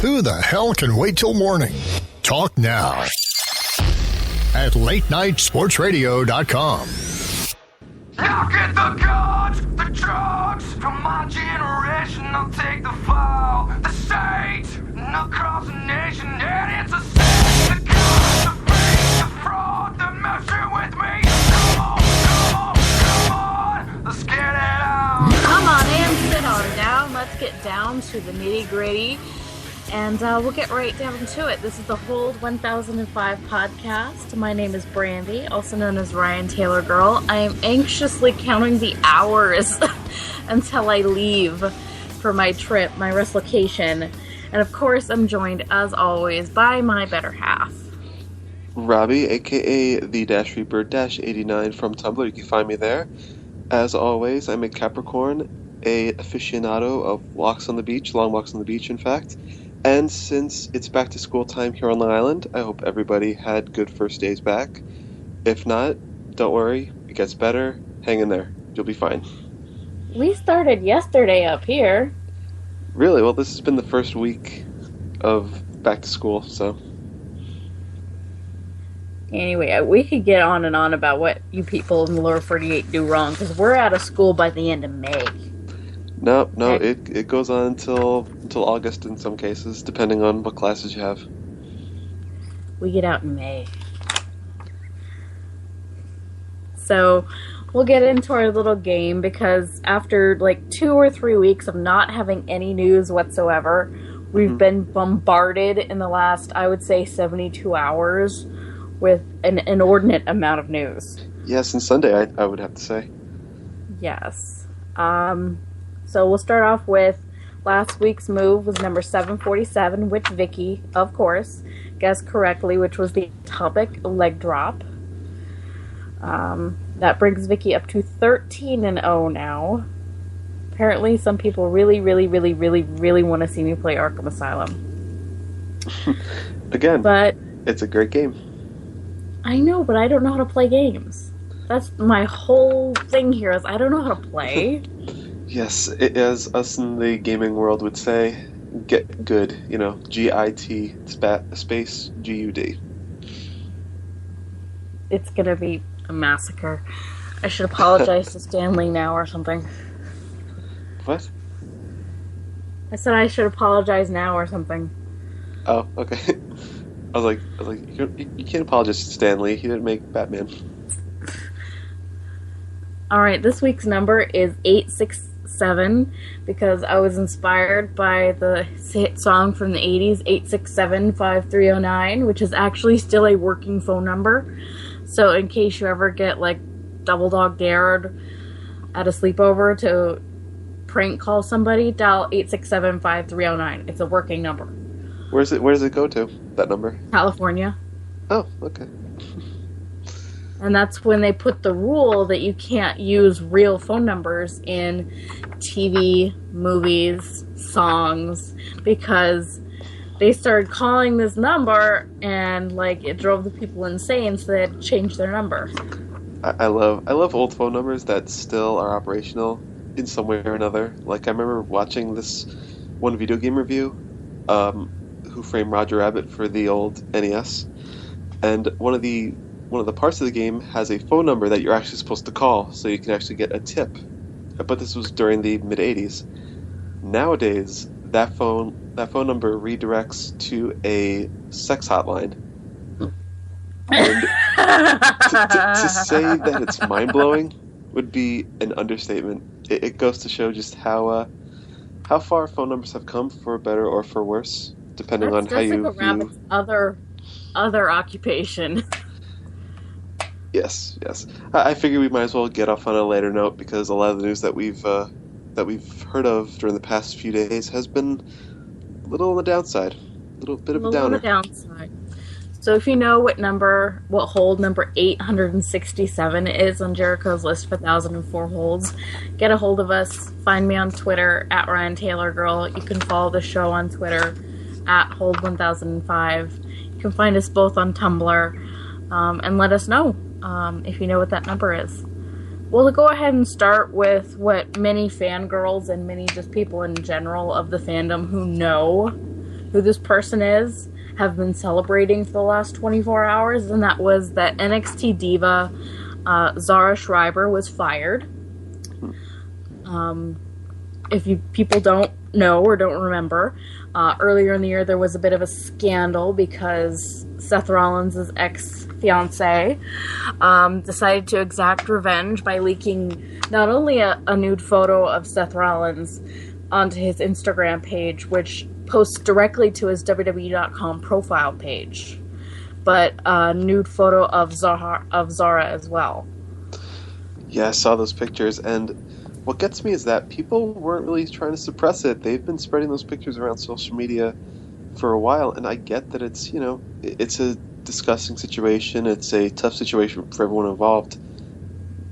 Who the hell can wait till morning? Talk now at latenightsportsradio.com. I'll get the guns, the drugs from my generation. I'll take the fall, the state, and across the nation. And it's a sin, the guns, the fake, the fraud, the messing with me. Come on, come on, come on, let's get it on. Come on and sit on down. Let's get down to the nitty gritty. And we'll get right down to it. This is the Hold 1005 podcast. My name is Brandy, also known as Ryan Taylor Girl. I am anxiously counting the hours until I leave for my trip, my Wrestlecation. And of course, I'm joined, as always, by my better half. Robbie, aka the Dash Reaper 89 from Tumblr. You can find me there. As always, I'm a Capricorn, a aficionado of walks on the beach, long walks on the beach, in fact. And since it's back to school time here on Long Island, I hope everybody had good first days back. If not, don't worry, it gets better. Hang in there. You'll be fine. We started yesterday up here. Really? Well, this has been the first week of back to school, so... Anyway, we could get on and on about what you people in the lower 48 do wrong, because we're out of school by the end of May. No, it goes on until August in some cases, depending on what classes you have. We get out in May. So, we'll get into our little game, because after like 2 or 3 weeks of not having any news whatsoever, we've been bombarded in the last, I would say, 72 hours with an inordinate amount of news. Yes, and Sunday, I would have to say. Yes. So we'll start off with last week's move was number 747, which Vicky, of course, guessed correctly, which was the topic leg drop. That brings Vicky up to 13-0 now. Apparently, some people really want to see me play Arkham Asylum. Again, but it's a great game. I know, but I don't know how to play games. That's my whole thing here is I don't know how to play. Yes, as us in the gaming world would say, get good, GIT space GUD. It's gonna be a massacre. I should apologize to Stanley now or something. What? I said I should apologize now or something. Oh, okay. I was like, you can't apologize to Stanley. He didn't make Batman. Alright, this week's number is 867 because I was inspired by the hit song from the 80s, 867-5309, which is actually still a working phone number. So in case you ever get, double dog dared at a sleepover to prank call somebody, dial 867-5309. It's a working number. Where does it go to, that number? California. Oh, okay. And that's when they put the rule that you can't use real phone numbers in TV, movies, songs, because they started calling this number and it drove the people insane, so they had to change their number. I love old phone numbers that still are operational in some way or another. I remember watching this one video game review, Who Framed Roger Rabbit for the old NES, and one of the parts of the game has a phone number that you're actually supposed to call, so you can actually get a tip. But this was during the mid-'80s. Nowadays, that phone number redirects to a sex hotline. And to say that it's mind-blowing would be an understatement. It goes to show just how far phone numbers have come, for better or for worse, depending on how you view... Rabbit's other occupation. Yes. I figure we might as well get off on a lighter note, because a lot of the news that we've heard of during the past few days has been a little on the downside. A little bit of a downer. On the downside. So if you know what hold number 867 is on Jericho's list of 1,004 holds, get a hold of us. Find me on Twitter, at Ryan Taylor Girl. You can follow the show on Twitter, at Hold 1005. You can find us both on Tumblr, and let us know if you know what that number is. We'll go ahead and start with what many fangirls and many just people in general of the fandom who know who this person is have been celebrating for the last 24 hours, and that was that NXT diva Zara Schreiber was fired. If people don't know or don't remember, earlier in the year there was a bit of a scandal because Seth Rollins' ex-fiancée decided to exact revenge by leaking not only a nude photo of Seth Rollins onto his Instagram page, which posts directly to his WWE.com profile page, but a nude photo of Zara as well. Yeah, I saw those pictures, and what gets me is that people weren't really trying to suppress it. They've been spreading those pictures around social media for a while, and I get that it's, it's a disgusting situation. It's a tough situation for everyone involved.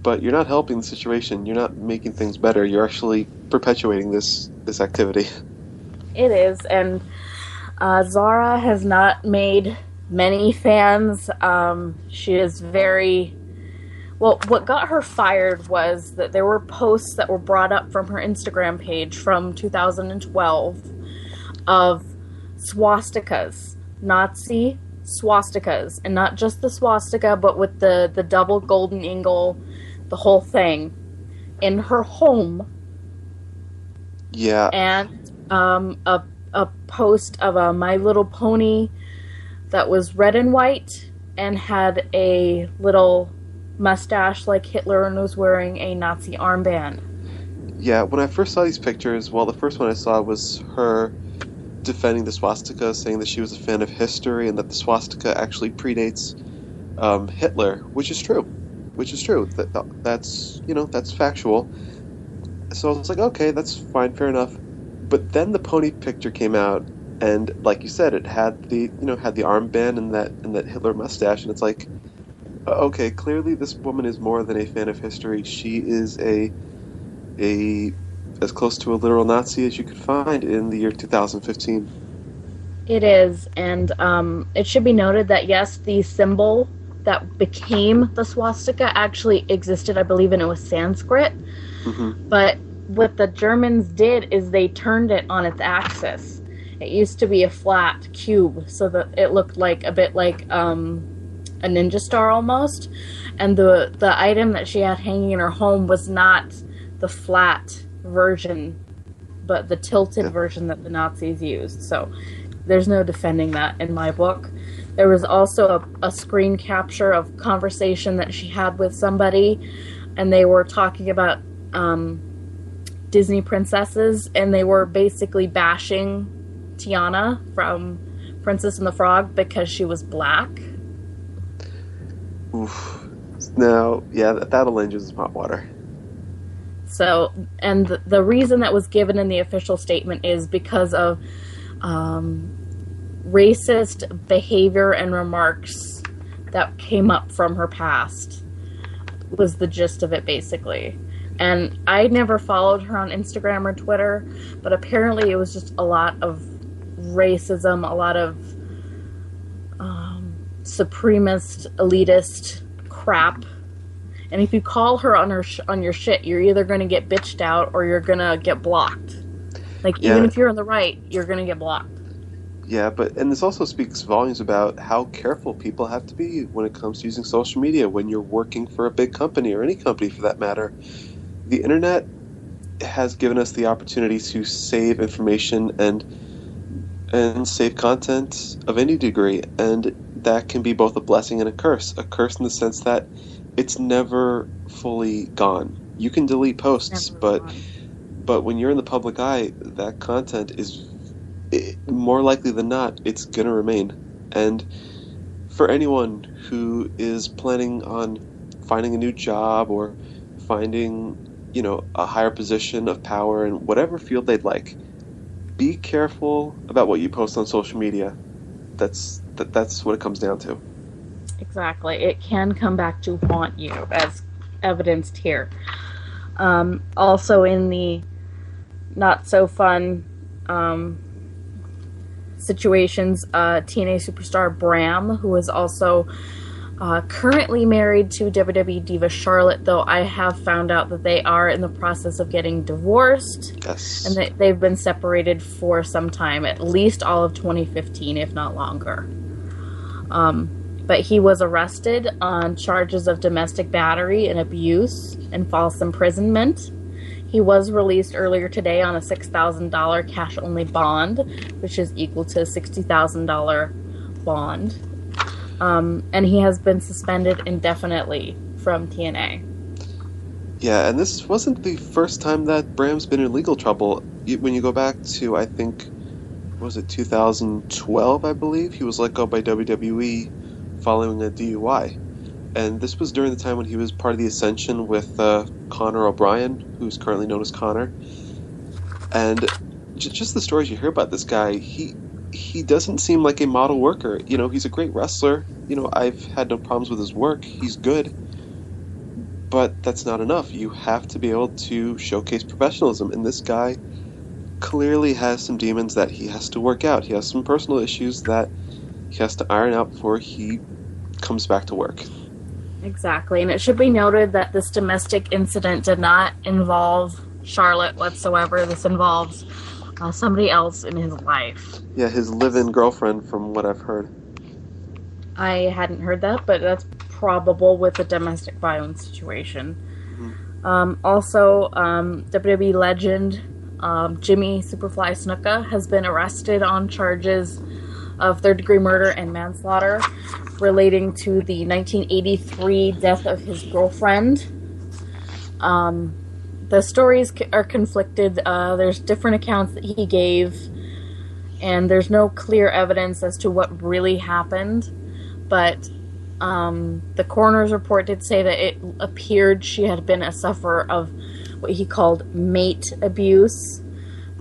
But you're not helping the situation. You're not making things better. You're actually perpetuating this activity. It is, and Zara has not made many fans. She is very... Well, what got her fired was that there were posts that were brought up from her Instagram page from 2012 of swastikas, Nazi swastikas, and not just the swastika, but with the double golden eagle, the whole thing, in her home. Yeah. And a post of a My Little Pony that was red and white and had a little mustache like Hitler and was wearing a Nazi armband. Yeah, when I first saw these pictures, well, the first one I saw was her defending the swastika, saying that she was a fan of history and that the swastika actually predates Hitler, which is true. That's factual. So I was like, okay, that's fine, fair enough. But then the pony picture came out, and like you said, it had the armband and that Hitler mustache, and it's like, okay, clearly this woman is more than a fan of history. She is a as close to a literal Nazi as you could find in the year 2015. It is, and it should be noted that yes, the symbol that became the swastika actually existed, I believe, and it was Sanskrit. Mm-hmm. But what the Germans did is they turned it on its axis. It used to be a flat cube, so that it looked like a bit like a ninja star almost. And the item that she had hanging in her home was not the flat version, but the tilted version that the Nazis used. So there's no defending that in my book. There was also a screen capture of conversation that she had with somebody, and they were talking about Disney princesses, and they were basically bashing Tiana from Princess and the Frog because she was black. Oof. No, yeah, that'll land you in hot water. So, and the reason that was given in the official statement is because of racist behavior and remarks that came up from her past, was the gist of it, basically. And I never followed her on Instagram or Twitter, but apparently it was just a lot of racism, a lot of supremacist, elitist crap. And if you call her on your shit, you're either going to get bitched out or you're going to get blocked. Like, even if you're on the right, you're going to get blocked. Yeah, and this also speaks volumes about how careful people have to be when it comes to using social media when you're working for a big company, or any company for that matter. The internet has given us the opportunity to save information and save content of any degree, and that can be both a blessing and a curse. A curse in the sense that it's never fully gone. You can delete posts, but when you're in the public eye, that content is more likely than not, it's going to remain. And for anyone who is planning on finding a new job or finding, a higher position of power in whatever field they'd like, be careful about what you post on social media. That's what it comes down to. Exactly. It can come back to haunt you, as evidenced here. Also in the not so fun situations, TNA superstar Bram, who was also Currently married to WWE diva Charlotte, though I have found out that they are in the process of getting divorced. Yes. And they've been separated for some time, at least all of 2015, if not longer. But he was arrested on charges of domestic battery and abuse and false imprisonment. He was released earlier today on a $6,000 cash-only bond, which is equal to a $60,000 bond. And he has been suspended indefinitely from TNA. Yeah, and this wasn't the first time that Bram's been in legal trouble. When you go back to, I think, was it 2012, I believe? He was let go by WWE following a DUI. And this was during the time when he was part of the Ascension with Conor O'Brien, who's currently known as Conor. And just the stories you hear about this guy, he doesn't seem like a model worker. You know, he's a great wrestler. You know, I've had no problems with his work. He's good. But that's not enough. You have to be able to showcase professionalism. And this guy clearly has some demons that he has to work out. He has some personal issues that he has to iron out before he comes back to work. Exactly. And it should be noted that this domestic incident did not involve Charlotte whatsoever. This involves somebody else in his life. Yeah, his live-in girlfriend, from what I've heard. I hadn't heard that, but that's probable with the domestic violence situation. Mm-hmm. Also, WWE legend Jimmy Superfly Snuka has been arrested on charges of third-degree murder and manslaughter relating to the 1983 death of his girlfriend. The stories are conflicted. There's different accounts that he gave, and there's no clear evidence as to what really happened. But the coroner's report did say that it appeared she had been a sufferer of what he called mate abuse,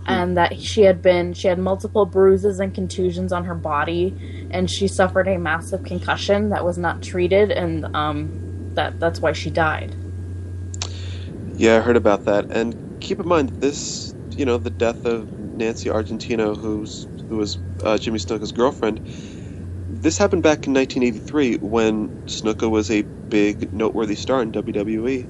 and that she had multiple bruises and contusions on her body, and she suffered a massive concussion that was not treated, and that's why she died. Yeah, I heard about that. And keep in mind, this, you know, the death of Nancy Argentino, who was Jimmy Snuka's girlfriend, this happened back in 1983 when Snuka was a big, noteworthy star in WWE.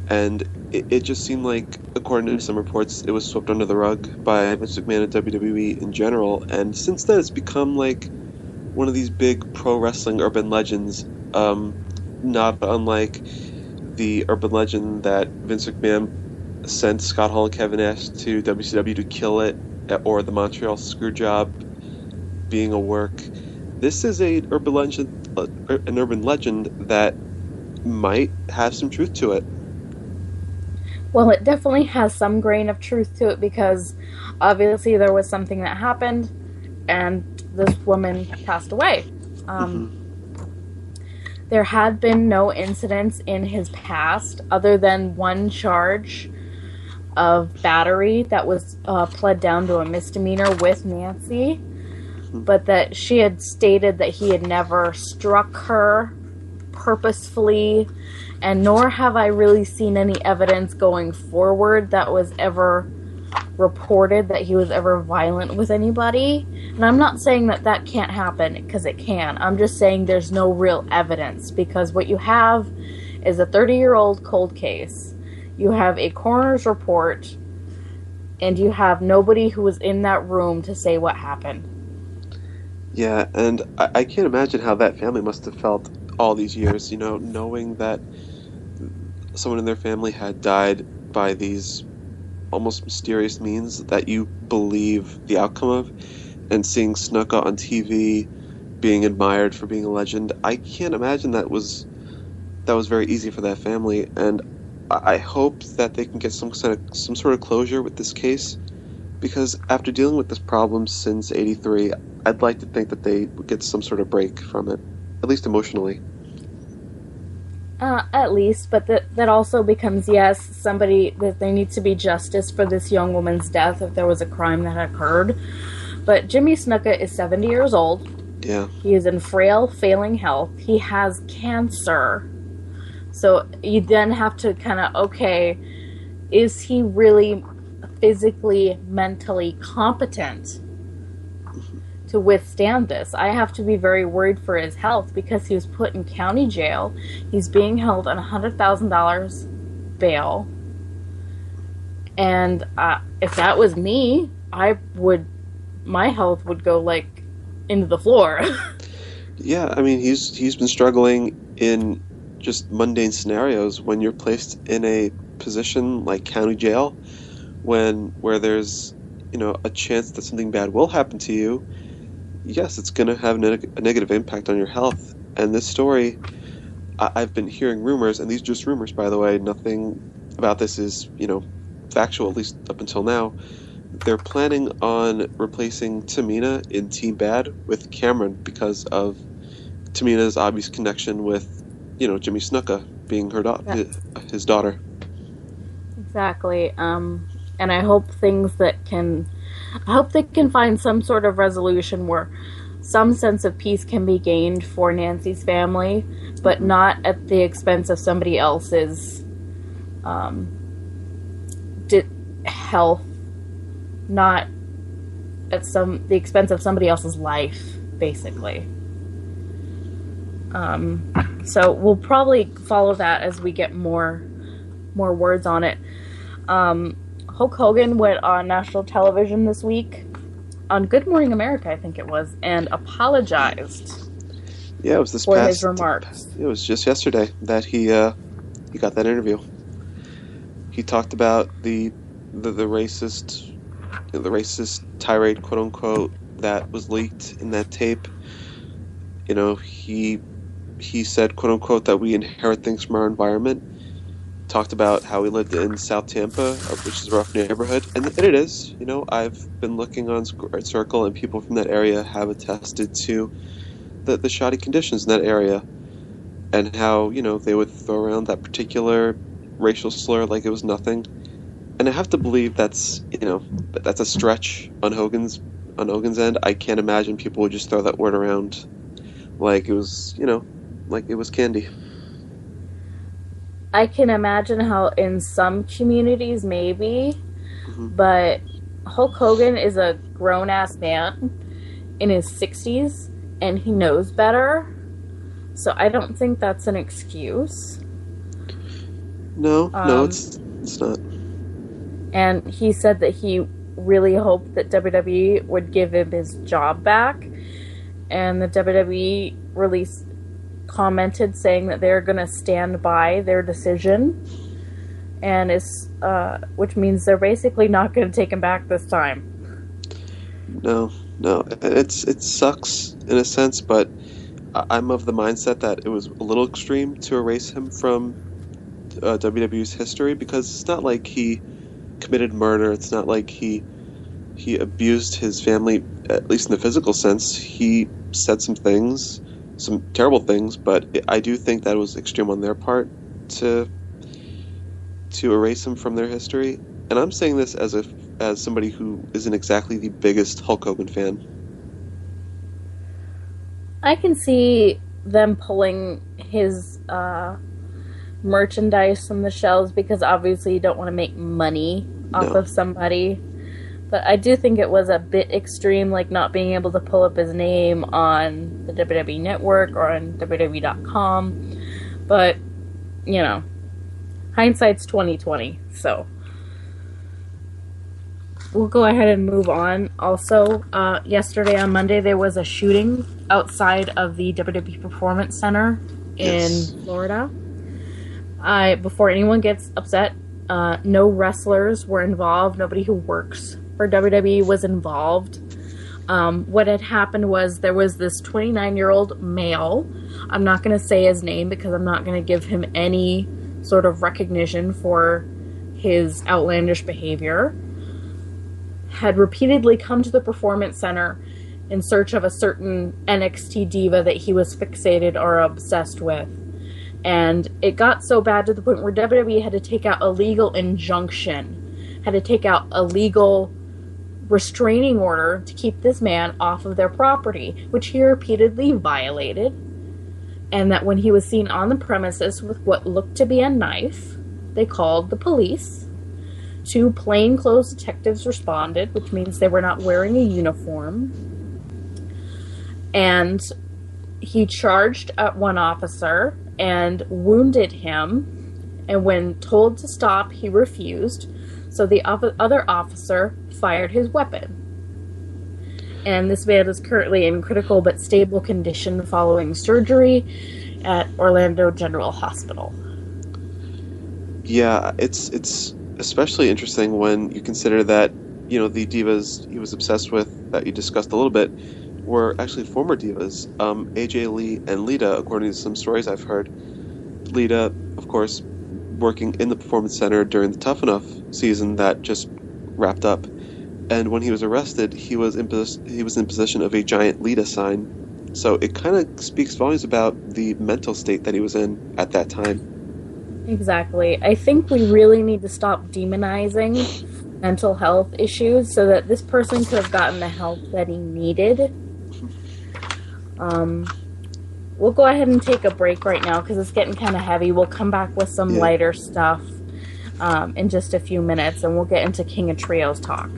And it just seemed like, according to some reports, it was swept under the rug by Vince McMahon and WWE in general. And since then, it's become like one of these big pro wrestling urban legends, not unlike the urban legend that Vince McMahon sent Scott Hall and Kevin Nash to WCW to kill it, or the Montreal Screwjob being a work. This is an urban legend that might have some truth to it. Well, it definitely has some grain of truth to it, because obviously there was something that happened and this woman passed away. There had been no incidents in his past other than one charge of battery that was pled down to a misdemeanor with Nancy, but that she had stated that he had never struck her purposefully, and nor have I really seen any evidence going forward that was ever reported that he was ever violent with anybody. And I'm not saying that that can't happen, because it can. I'm just saying there's no real evidence, because what you have is a 30-year-old cold case. You have a coroner's report, and you have nobody who was in that room to say what happened. Yeah, and I can't imagine how that family must have felt all these years, you know, knowing that someone in their family had died by these almost mysterious means that you believe the outcome of, and seeing Snuka on TV being admired for being a legend. I can't imagine that was very easy for that family, and I hope that they can get some sort of closure with this case, because after dealing with this problem since '83, I'd like to think that they would get some sort of break from it, at least emotionally. At least, but that also becomes, yes, somebody, that there needs to be justice for this young woman's death if there was a crime that occurred. But Jimmy Snuka is 70 years old. Yeah. He is in frail, failing health. He has cancer. So you then have to kind of, okay, is he really physically, mentally competent to withstand this. I have to be very worried for his health because he was put in county jail. He's being held on $100,000 bail. And if that was me, my health would go like into the floor. Yeah, I mean, he's been struggling in just mundane scenarios when you're placed in a position like county jail, where there's, you know, a chance that something bad will happen to you. Yes, it's going to have a negative impact on your health. And this story, I've been hearing rumors, and these are just rumors, by the way. Nothing about this is, you know, factual, at least up until now. They're planning on replacing Tamina in Team Bad with Cameron because of Tamina's obvious connection with, you know, Jimmy Snuka being her his daughter. Exactly. And I hope they can find some sort of resolution where some sense of peace can be gained for Nancy's family, but not at the expense of somebody else's health, not at the expense of somebody else's life, basically. So we'll probably follow that as we get more words on it. Hulk Hogan went on national television this week on Good Morning America, I think it was, and apologized. Yeah, it was this for past. His remarks. It was just yesterday that he got that interview. He talked about the racist tirade, quote unquote, that was leaked in that tape. You know, he said, quote unquote, that we inherit things from our environment. Talked about how he lived in South Tampa, which is a rough neighborhood, and it is. You know, I've been looking on Squared Circle, and people from that area have attested to the shoddy conditions in that area, and how, you know, they would throw around that particular racial slur like it was nothing. And I have to believe that's a stretch on Hogan's end. I can't imagine people would just throw that word around like it was, you know, like it was candy. I can imagine how in some communities maybe, but Hulk Hogan is a grown-ass man in his 60s, and he knows better, so I don't think that's an excuse. No, it's not. And he said that he really hoped that WWE would give him his job back, and the WWE commented saying that they're going to stand by their decision, and which means they're basically not going to take him back this time. No, it sucks in a sense, but I'm of the mindset that it was a little extreme to erase him from WWE's history, because it's not like he committed murder. It's not like he abused his family, at least in the physical sense. He said some terrible things, but I do think that was extreme on their part to erase him from their history. And I'm saying this as somebody who isn't exactly the biggest Hulk Hogan fan. I can see them pulling his merchandise from the shelves because obviously you don't want to make money off of somebody. But I do think it was a bit extreme, like not being able to pull up his name on the WWE Network or on WWE.com. But, you know, hindsight's 20/20, so we'll go ahead and move on. Also, yesterday on Monday, there was a shooting outside of the WWE Performance Center in Florida. Before anyone gets upset, no wrestlers were involved. Nobody who works for WWE was involved. What had happened was there was this 29-year-old male. I'm not going to say his name because I'm not going to give him any sort of recognition for his outlandish behavior. Had repeatedly come to the Performance Center in search of a certain NXT diva that he was fixated or obsessed with. And it got so bad to the point where WWE had to take out a legal injunction, had to take out a legal restraining order to keep this man off of their property, which he repeatedly violated. And that when he was seen on the premises with what looked to be a knife, they called the police. 2 plainclothes detectives responded, which means they were not wearing a uniform. And he charged at one officer and wounded him. And when told to stop, he refused. So the other officer fired his weapon. And this man is currently in critical but stable condition following surgery at Orlando General Hospital. Yeah, it's especially interesting when you consider that, the divas he was obsessed with that you discussed a little bit were actually former divas. AJ Lee and Lita, according to some stories I've heard. Lita, of course, working in the Performance Center during the Tough Enough season that just wrapped up. And when he was arrested, he was in possession of a giant Lita sign. So it kind of speaks volumes about the mental state that he was in at that time. Exactly. I think we really need to stop demonizing mental health issues so that this person could have gotten the help that he needed. We'll go ahead and take a break right now because it's getting kind of heavy. We'll come back with some lighter stuff in just a few minutes, and we'll get into King of Trios talk.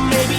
Maybe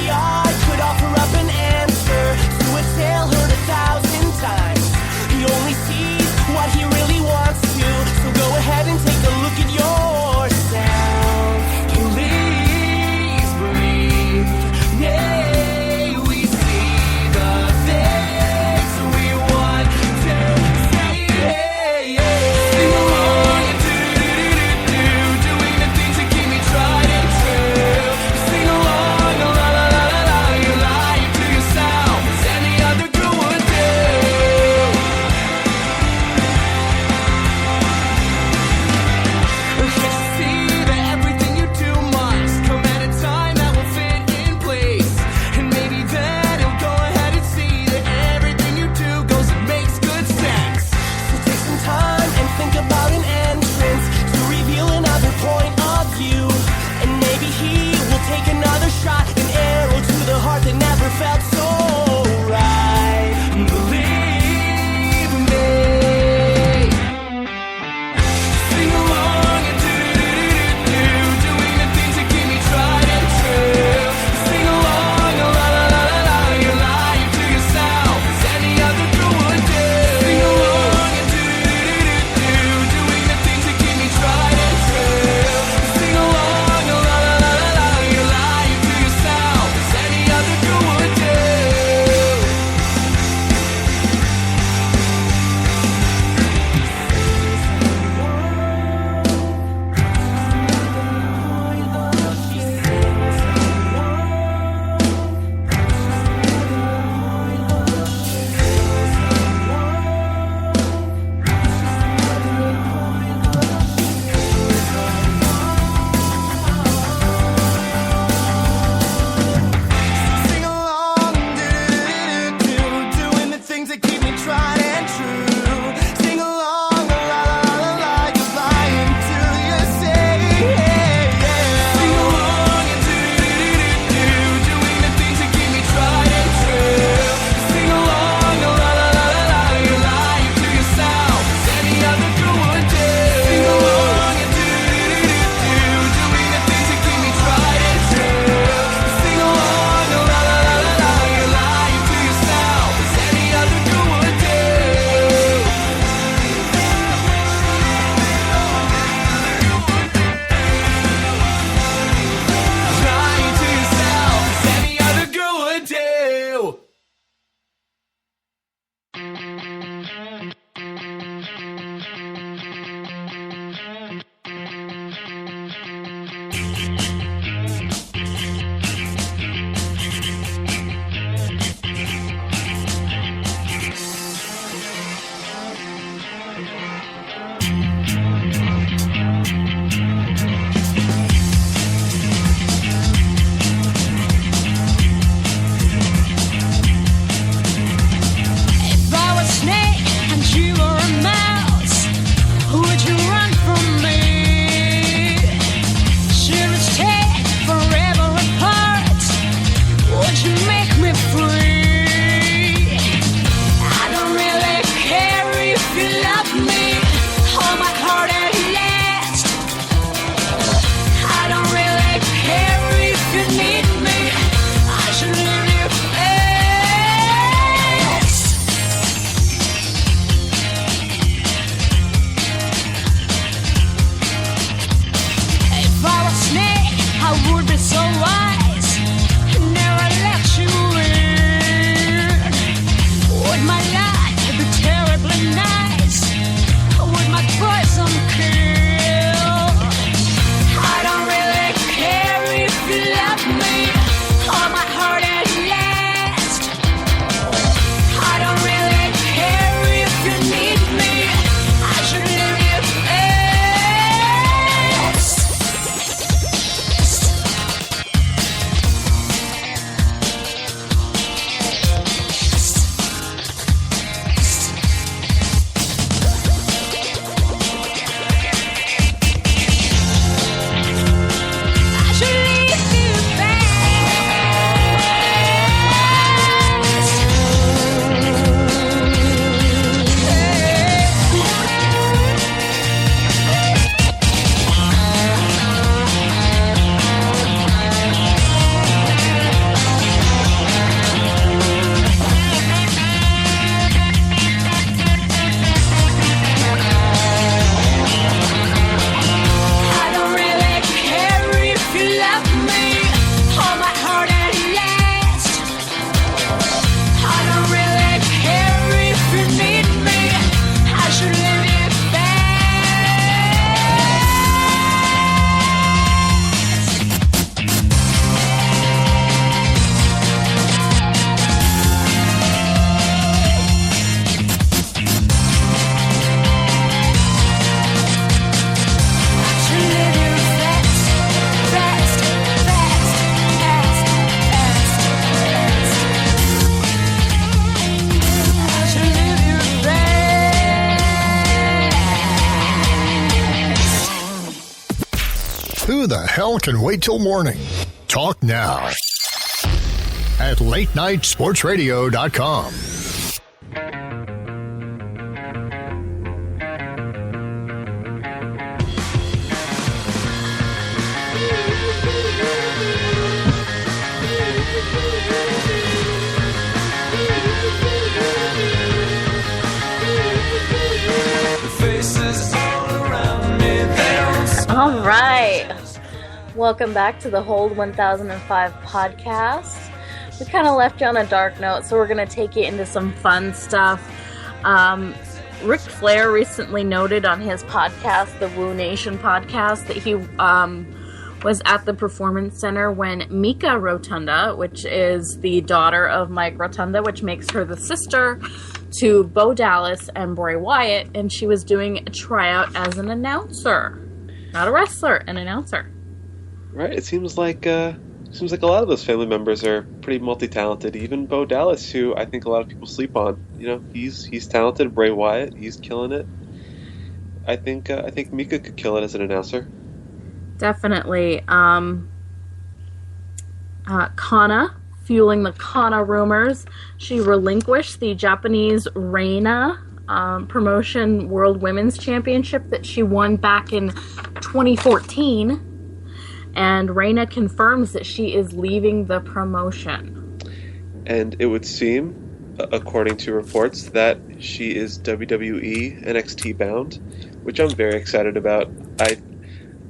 Who the hell can wait till morning? Talk now at latenightsportsradio.com. All right. Welcome back to the Hold 1005 podcast. We kind of left you on a dark note, so we're going to take you into some fun stuff. Ric Flair recently noted on his podcast, the Woo Nation podcast, that he was at the Performance Center when Mika Rotunda, which is the daughter of Mike Rotunda, which makes her the sister to Bo Dallas and Bray Wyatt, and she was doing a tryout as an announcer. Not a wrestler, an announcer. Right. It seems like a lot of those family members are pretty multi-talented. Even Bo Dallas, who I think a lot of people sleep on. You know, he's talented. Bray Wyatt, he's killing it. I think Mika could kill it as an announcer. Definitely. Kana, fueling the Kana rumors. She relinquished the Japanese Reina promotion World Women's Championship that she won back in 2014, and Reina confirms that she is leaving the promotion. And it would seem, according to reports, that she is WWE NXT bound, which I'm very excited about. I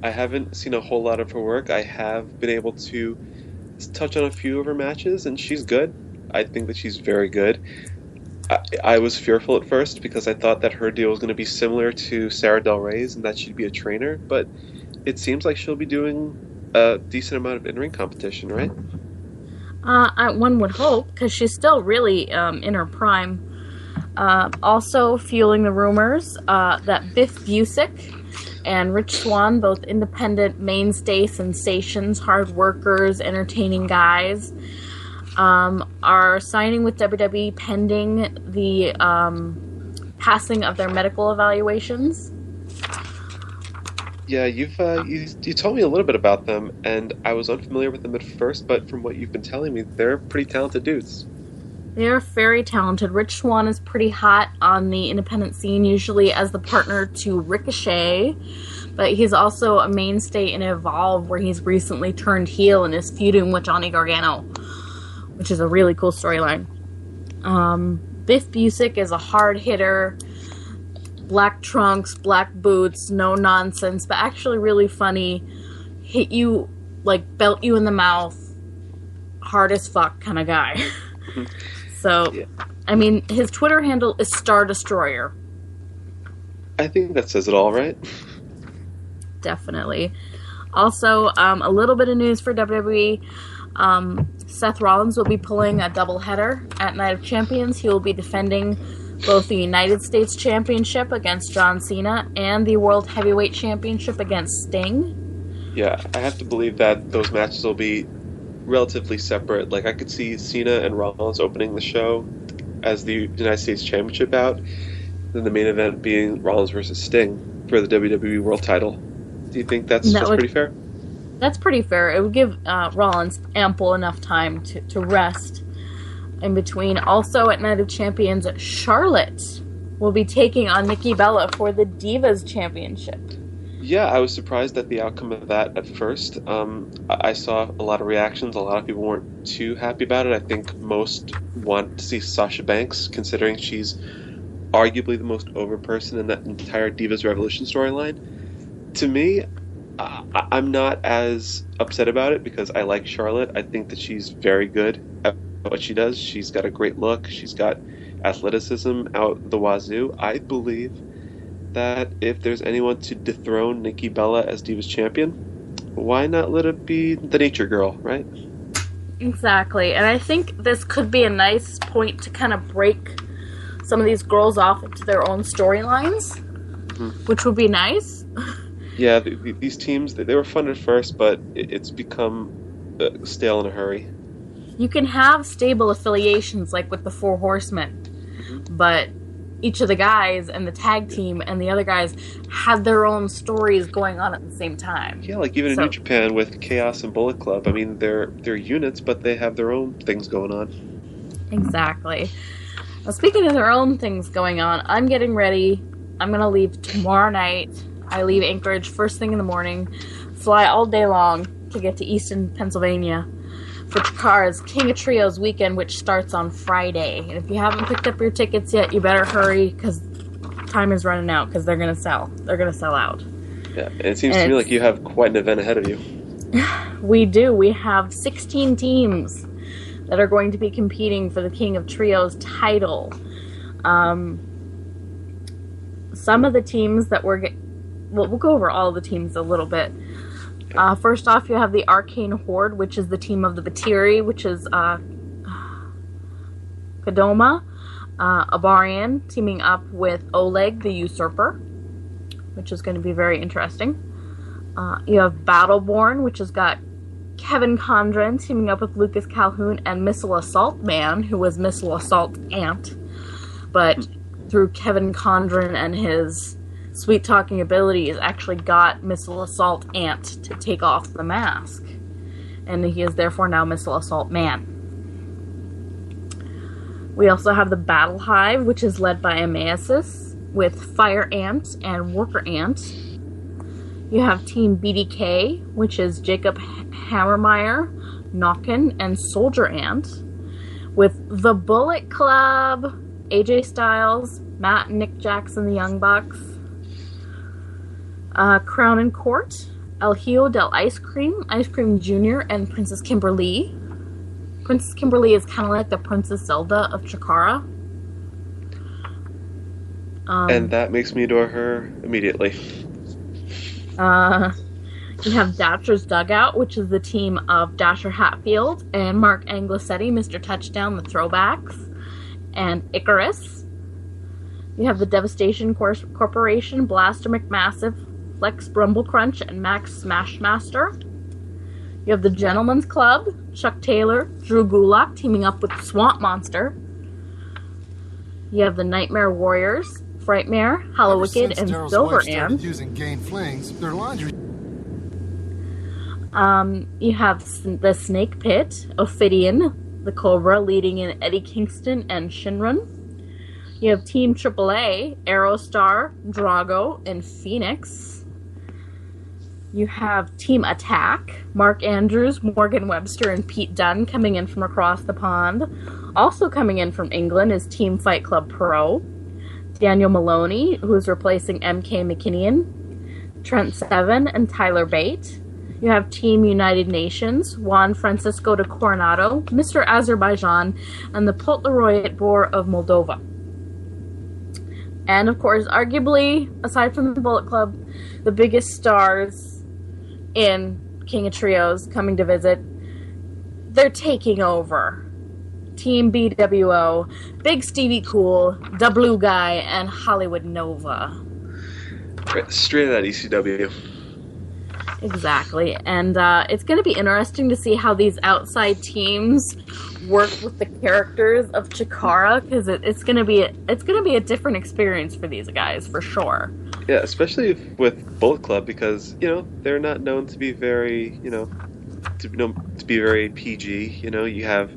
haven't seen a whole lot of her work. I have been able to touch on a few of her matches, and she's good. I think that she's very good. I was fearful at first because I thought that her deal was going to be similar to Sarah Del Rey's and that she'd be a trainer, but it seems like she'll be doing a decent amount of in-ring competition, right? One would hope, because she's still really in her prime. Also fueling the rumors that Biff Busick and Rich Swann, both independent mainstay sensations, hard workers, entertaining guys, are signing with WWE pending the passing of their medical evaluations. Yeah, you told me a little bit about them, and I was unfamiliar with them at first, but from what you've been telling me, they're pretty talented dudes. They're very talented. Rich Swann is pretty hot on the independent scene, usually as the partner to Ricochet, but he's also a mainstay in Evolve, where he's recently turned heel and is feuding with Johnny Gargano, which is a really cool storyline. Biff Busick is a hard hitter, black trunks, black boots, no nonsense, but actually really funny, hit you, like, belt you in the mouth, hard as fuck kind of guy. So, yeah. I mean, his Twitter handle is Star Destroyer. I think that says it all, right? Definitely. Also, a little bit of news for WWE. Seth Rollins will be pulling a doubleheader at Night of Champions. He will be defending both the United States Championship against John Cena and the World Heavyweight Championship against Sting. Yeah, I have to believe that those matches will be relatively separate. Like, I could see Cena and Rollins opening the show as the United States Championship bout, then the main event being Rollins versus Sting for the WWE World title. Do you think that's pretty fair? That's pretty fair. It would give Rollins ample enough time to rest in between. Also, at Night of Champions, Charlotte will be taking on Nikki Bella for the Divas Championship. Yeah, I was surprised at the outcome of that at first. I saw a lot of reactions. A lot of people weren't too happy about it. I think most want to see Sasha Banks, considering she's arguably the most over person in that entire Divas Revolution storyline. To me, I'm not as upset about it because I like Charlotte. I think that she's very good at what she does. She's got a great look. She's got athleticism out the wazoo. I believe that if there's anyone to dethrone Nikki Bella as Divas Champion, why not let it be the Nature Girl, right? Exactly. And I think this could be a nice point to kind of break some of these girls off into their own storylines, which would be nice. Yeah, these teams, they were fun at first, but it's become stale in a hurry. You can have stable affiliations like with the Four Horsemen, but each of the guys and the tag team and the other guys had their own stories going on at the same time. Yeah, like even in New Japan with Chaos and Bullet Club. I mean, they're units, but they have their own things going on. Exactly. Now, speaking of their own things going on, I'm getting ready. I'm going to leave tomorrow night. I leave Anchorage first thing in the morning, fly all day long to get to Easton, Pennsylvania for Chikara's King of Trios weekend, which starts on Friday. And if you haven't picked up your tickets yet, you better hurry because time is running out because they're going to sell. They're going to sell out. Yeah, and it seems to me like you have quite an event ahead of you. We do. We have 16 teams that are going to be competing for the King of Trios title. Some of the teams that we'll go over all the teams a little bit. First off, you have the Arcane Horde, which is the team of the Batiri, which is Kadoma, Abarian, teaming up with Oleg, the Usurper, which is going to be very interesting. You have Battleborn, which has got Kevin Condren teaming up with Lucas Calhoun and Missile Assault Man, who was Missile Assault Ant, but through Kevin Condren and his sweet-talking abilities, actually got Missile Assault Ant to take off the mask. And he is therefore now Missile Assault Man. We also have the Battle Hive, which is led by Amaeus, with Fire Ant and Worker Ant. You have Team BDK, which is Jacob Hammermeyer, Nokken, and Soldier Ant, with the Bullet Club, AJ Styles, Matt and Nick Jackson, the Young Bucks, Crown and Court, El Hijo del Ice Cream Jr., and Princess Kimberly. Princess Kimberly is kind of like the Princess Zelda of Chikara. And that makes me adore her immediately. You have Dasher's Dugout, which is the team of Dasher Hatfield and Mark Anglosetti, Mr. Touchdown, the Throwbacks, and Icarus. You have the Devastation Corporation, Blaster McMassive, Flex Brumble Crunch, and Max Smashmaster. You have the Gentleman's Club, Chuck Taylor, Drew Gulak teaming up with Swamp Monster. You have the Nightmare Warriors, Frightmare, Hollow Wicked, and Silver Ant. Using Gain Flings, their laundry. You have the Snake Pit, Ophidian, the Cobra, leading in Eddie Kingston and Shinrun. You have Team AAA, Aerostar, Drago, and Phoenix. You have Team Attack, Mark Andrews, Morgan Webster, and Pete Dunne coming in from across the pond. Also coming in from England is Team Fight Club Pro, Daniel Maloney, who's replacing MK McKinnon, Trent Seven, and Tyler Bate. You have Team United Nations, Juan Francisco de Coronado, Mr. Azerbaijan, and the Potleroy Bor of Moldova. And of course, arguably, aside from the Bullet Club, the biggest stars in King of Trios coming to visit, they're taking over. Team BWO, Big Stevie Cool, Da Blue Guy, and Hollywood Nova. Straight out of ECW. Exactly, and it's going to be interesting to see how these outside teams work with the characters of Chikara, because it's going to be a different experience for these guys for sure. Yeah, especially with Bullet Club, because they're not known to be very to be very PG. You have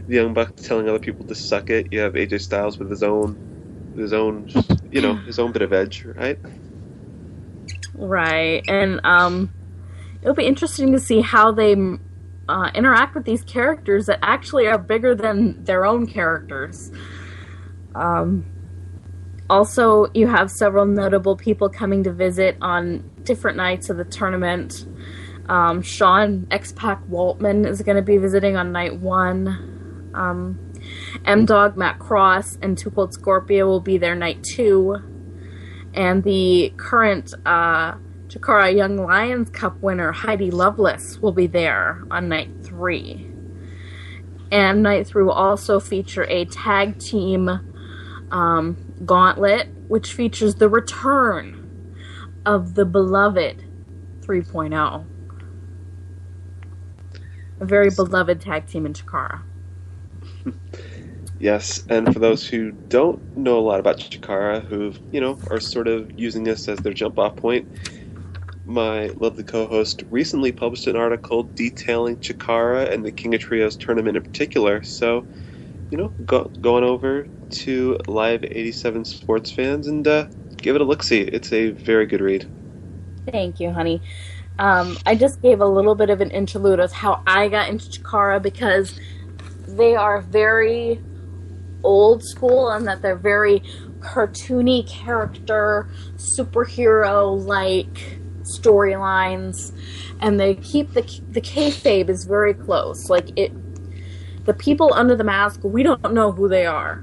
the Young Bucks telling other people to suck it. You have AJ Styles with his own his own bit of edge, right? Right, and it'll be interesting to see how they interact with these characters that actually are bigger than their own characters. Also, you have several notable people coming to visit on different nights of the tournament. Sean X-Pac Waltman is going to be visiting on night 1. M-Dog, Matt Cross, and Two Cold Scorpio will be there night 2. And the current Chikara Young Lions Cup winner, Heidi Lovelace, will be there on night 3. And night 3 will also feature a tag team gauntlet, which features the return of the beloved 3.0. A very beloved tag team in Chikara. Yes, and for those who don't know a lot about Chikara, who, are sort of using this as their jump-off point, my lovely co-host recently published an article detailing Chikara and the King of Trios tournament in particular. So, going over to Live 87 Sports fans and give it a look-see. It's a very good read. Thank you, honey. I just gave a little bit of an interlude of how I got into Chikara because they are very old school and that they're very cartoony character, superhero-like storylines, and they keep the kayfabe is very close. The people under the mask, we don't know who they are,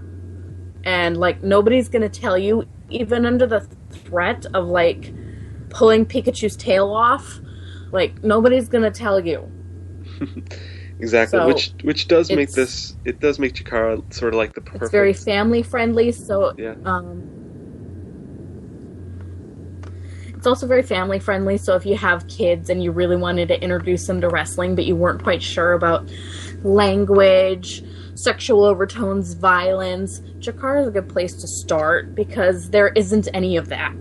and nobody's gonna tell you, even under the threat of pulling Pikachu's tail off. Nobody's gonna tell you. Exactly, So, which does make Chikara sort of like the perfect. It's very family friendly, so Yeah. It's also very family friendly, so if you have kids and you really wanted to introduce them to wrestling, but you weren't quite sure about language, sexual overtones, violence, Chikara is a good place to start because there isn't any of that.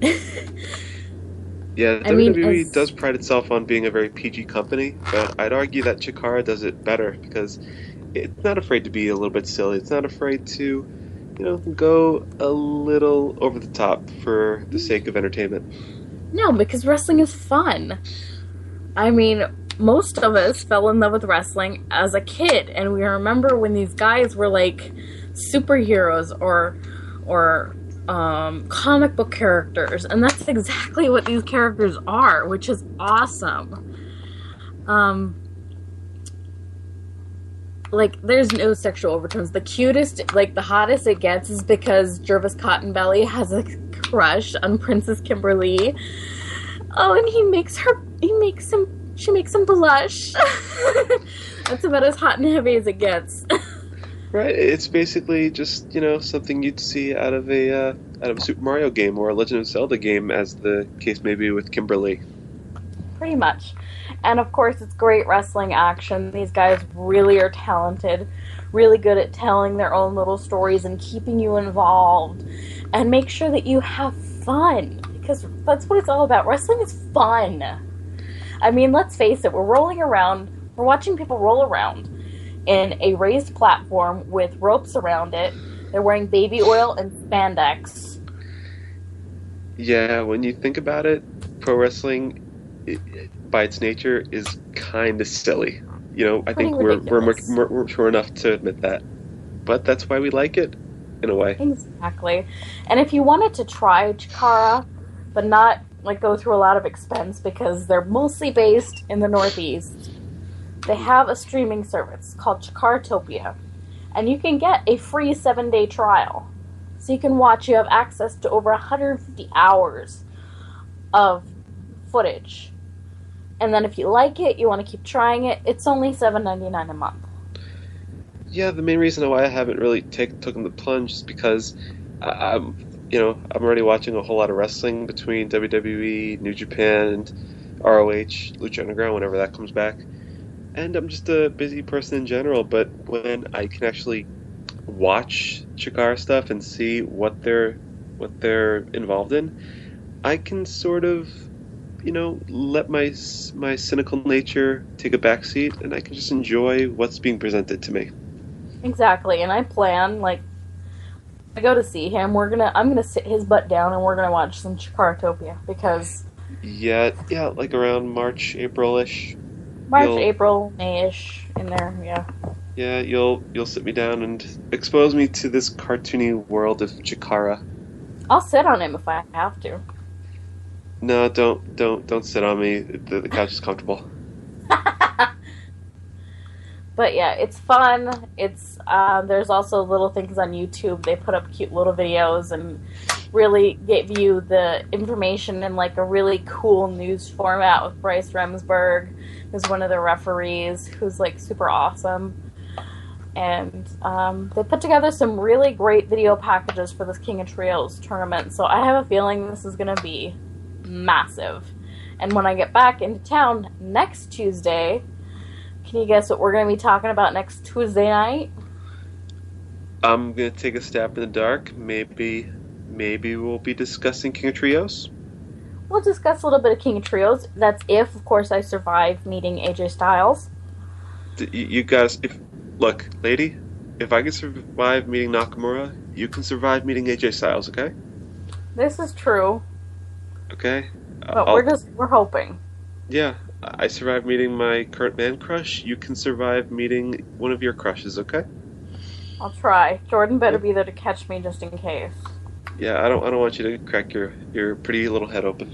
Yeah, WWE does pride itself on being a very PG company, but I'd argue that Chikara does it better because it's not afraid to be a little bit silly. It's not afraid to, go a little over the top for the sake of entertainment. No, because wrestling is fun. I mean, most of us fell in love with wrestling as a kid, and we remember when these guys were superheroes or comic book characters, and that's exactly what these characters are, which is awesome. There's no sexual overtones. The cutest, the hottest it gets is because Jervis Cottonbelly has a crush on Princess Kimberly. Oh, and she makes him blush. That's about as hot and heavy as it gets. Right, it's basically just something you'd see out of a Super Mario game or a Legend of Zelda game, as the case may be with Kimberly. Pretty much. And of course, it's great wrestling action. These guys really are talented, really good at telling their own little stories and keeping you involved, and make sure that you have fun, because that's what it's all about. Wrestling is fun. I mean, let's face it, we're watching people roll around in a raised platform with ropes around it. They're wearing baby oil and spandex. Yeah, when you think about it, pro wrestling, by its nature, is kind of silly. I think we're sure enough to admit that. But that's why we like it, in a way. Exactly. And if you wanted to try Chikara, but not go through a lot of expense because they're mostly based in the Northeast, they have a streaming service called Chikaratopia, and you can get a free 7-day trial. So you can watch. You have access to over 150 hours of footage. And then if you like it, you want to keep trying it, it's only $7.99 a month. Yeah, the main reason why I haven't really taken the plunge is because I'm already watching a whole lot of wrestling between WWE, New Japan, and ROH, Lucha Underground, whenever that comes back. And I'm just a busy person in general, but when I can actually watch Chikara stuff and see what they're involved in, I can sort of, let my cynical nature take a backseat, and I can just enjoy what's being presented to me. Exactly, and I plan, I go to see him, I'm gonna sit his butt down and we're gonna watch some Chikaratopia, because... Yeah, around March, April-ish. April, May-ish, in there, yeah. Yeah, you'll sit me down and expose me to this cartoony world of Chikara. I'll sit on him if I have to. No, don't sit on me. The couch is comfortable. But yeah, it's fun. It's there's also little things on YouTube. They put up cute little videos and really give you the information in a really cool news format with Bryce Remsburg, who's one of the referees, who's super awesome. And they put together some really great video packages for this King of Trios tournament. So I have a feeling this is going to be massive. And when I get back into town next Tuesday, can you guess what we're going to be talking about next Tuesday night? I'm gonna take a stab in the dark. Maybe we'll be discussing King of Trios. We'll discuss a little bit of King of Trios. That's if, of course, I survive meeting AJ Styles. You guys, look, lady, if I can survive meeting Nakamura, you can survive meeting AJ Styles. Okay? This is true, Okay. but we're hoping. Yeah, I survived meeting my current man crush. You can survive meeting one of your crushes. Okay? I'll try. Jordan better be there to catch me just in case. Yeah, I don't want you to crack your pretty little head open.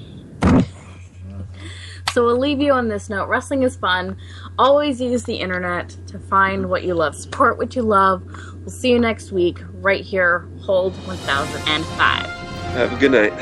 So we'll leave you on this note. Wrestling is fun. Always use the internet to find what you love. Support what you love. We'll see you next week right here, Hold 1005. Have a good night.